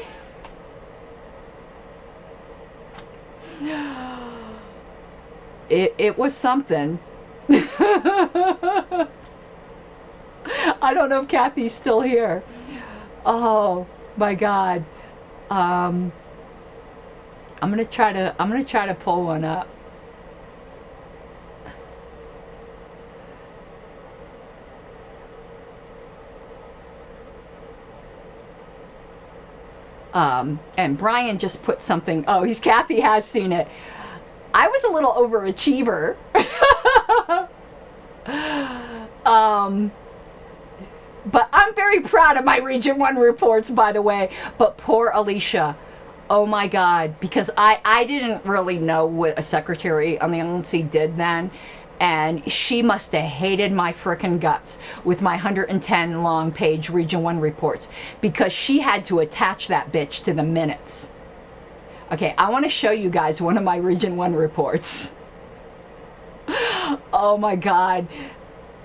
It was something. I don't know if Kathy's still here. Oh my God. I'm gonna try to pull one up. And Brian just put something. Oh, Kathy has seen it. I was a little overachiever. But I'm very proud of my Region 1 reports, by the way. But poor Alicia, oh my God, because I didn't really know what a secretary on the LNC did then. And she must have hated my frickin' guts with my 110 long page Region 1 reports, because she had to attach that bitch to the minutes. Okay, I want to show you guys one of my Region 1 reports. Oh my God.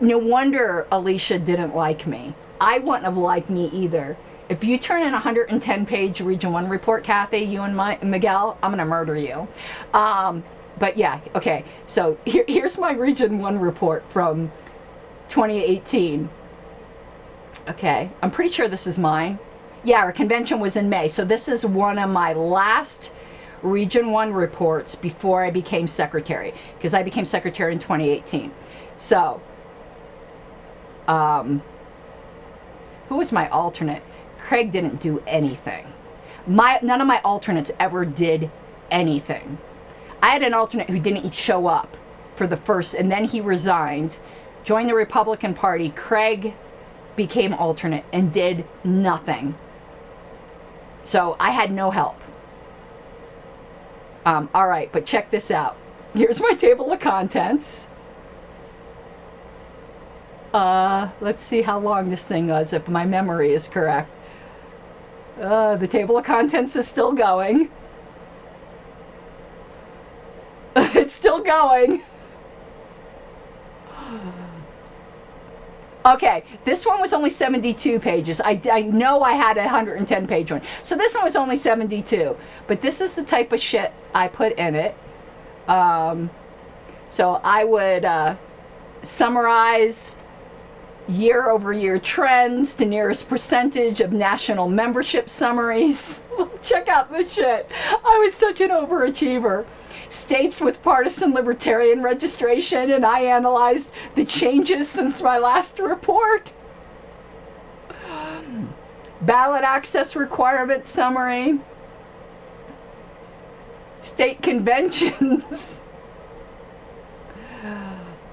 No wonder Alicia didn't like me. I wouldn't have liked me either. If you turn in a 110 page Region 1 report, Kathy, you and Miguel, I'm going to murder you. But yeah, okay. So here's my Region 1 report from 2018. Okay, I'm pretty sure this is mine. Yeah, our convention was in May. So this is one of my last Region 1 reports before I became secretary, because I became secretary in 2018. So, who was my alternate? Craig didn't do anything. None of my alternates ever did anything. I had an alternate who didn't show up for the first, and then he resigned, joined the Republican Party. Craig became alternate and did nothing. So I had no help. All right, but check this out. Here's my table of contents. Let's see how long this thing was, if my memory is correct. The table of contents is still going. It's still going. Okay, this one was only 72 pages. I know I had a 110 page one. So this one was only 72. But this is the type of shit I put in it. So I would summarize year-over-year trends to nearest percentage of national membership summaries. Check out this shit. I was such an overachiever. States with partisan libertarian registration, and I analyzed the changes since my last report. Ballot access requirement summary. State conventions.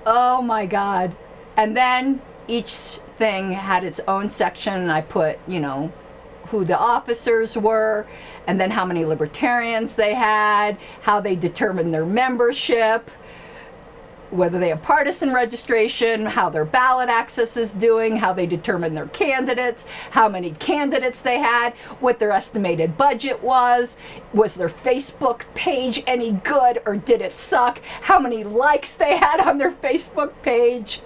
Oh my God. And then each thing had its own section, and I put, you know, who the officers were, and then how many libertarians they had, how they determined their membership, whether they have partisan registration, how their ballot access is doing, how they determine their candidates, how many candidates they had, what their estimated budget was their Facebook page any good or did it suck, how many likes they had on their Facebook page,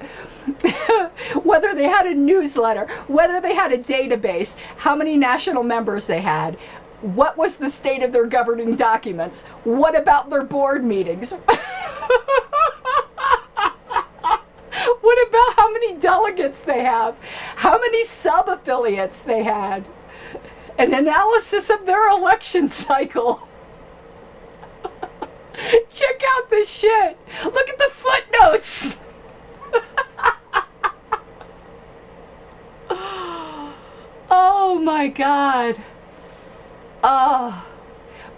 whether they had a newsletter, whether they had a database, how many national members they had, what was the state of their governing documents, what about their board meetings, what about how many delegates they have, how many sub-affiliates they had, an analysis of their election cycle. Check out this shit. Look at the footnotes. Oh my God.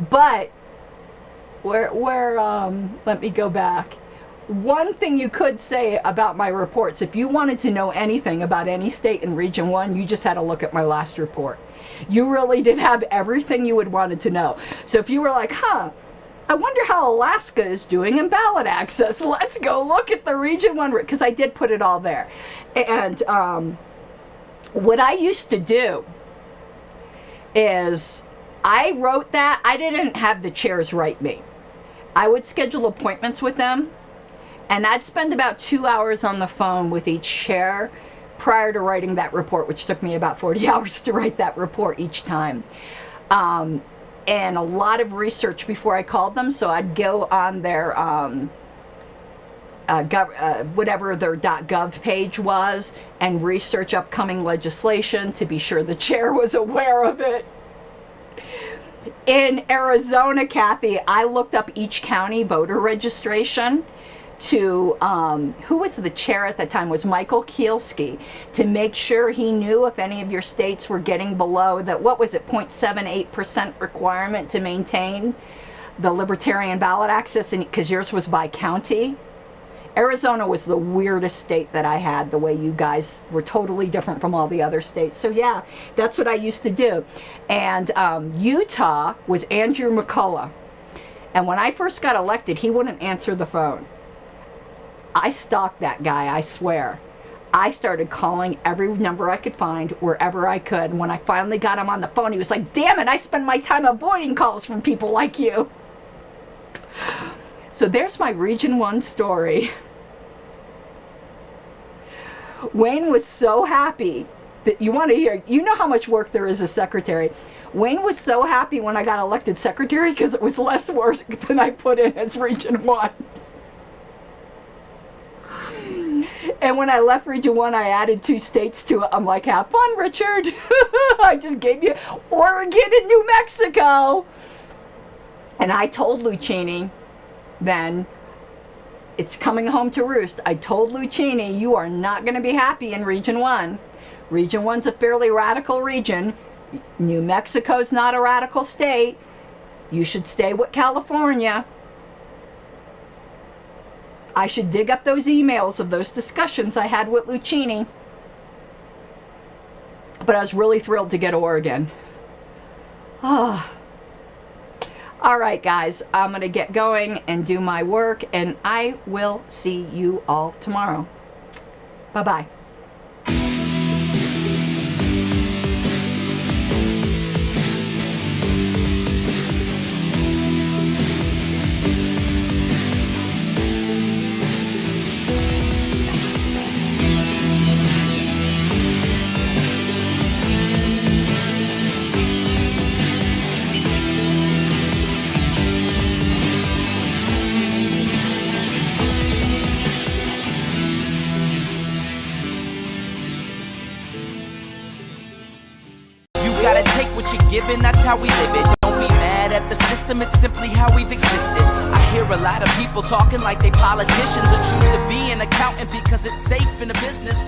But let me go back. One thing you could say about my reports, if you wanted to know anything about any state in Region 1, you just had to look at my last report. You really did have everything you would wanted to know. So if you were like, I wonder how Alaska is doing in ballot access. Let's go look at the Region 1, because I did put it all there. And what I used to do is I wrote that. I didn't have the chairs write me. I would schedule appointments with them, and I'd spend about 2 hours on the phone with each chair prior to writing that report, which took me about 40 hours to write that report each time. And a lot of research before I called them. So I'd go on their whatever their .gov page was and research upcoming legislation to be sure the chair was aware of it. In Arizona, Kathy, I looked up each county voter registration to, who was the chair at the time, was Michael Kielski, to make sure he knew if any of your states were getting below that, what was it, 0.78% requirement to maintain the Libertarian ballot access, because yours was by county. Arizona was the weirdest state that I had, the way you guys were totally different from all the other states. So yeah, that's what I used to do. And Utah was Andrew McCullough. And when I first got elected, he wouldn't answer the phone. I stalked that guy, I swear. I started calling every number I could find wherever I could. And when I finally got him on the phone, he was like, damn it, I spend my time avoiding calls from people like you. So there's my Region 1 story. Wayne was so happy that, you want to hear, you know how much work there is as secretary. Wayne was so happy when I got elected secretary because it was less work than I put in as Region 1. And when I left Region 1, I added 2 states to it. I'm like, have fun, Richard. I just gave you Oregon and New Mexico. And I told Lucchini then, it's coming home to roost. I told Lucchini, you are not going to be happy in Region 1. Region 1's a fairly radical region. New Mexico's not a radical state. You should stay with California. I should dig up those emails of those discussions I had with Lucchini. But I was really thrilled to get Oregon. Oh. All right, guys, I'm going to get going and do my work, and I will see you all tomorrow. Bye-bye. Given, that's how we live it. Don't be mad at the system, it's simply how we've existed. I hear a lot of people talking like they politicians and choose to be an accountant because it's safe in a business.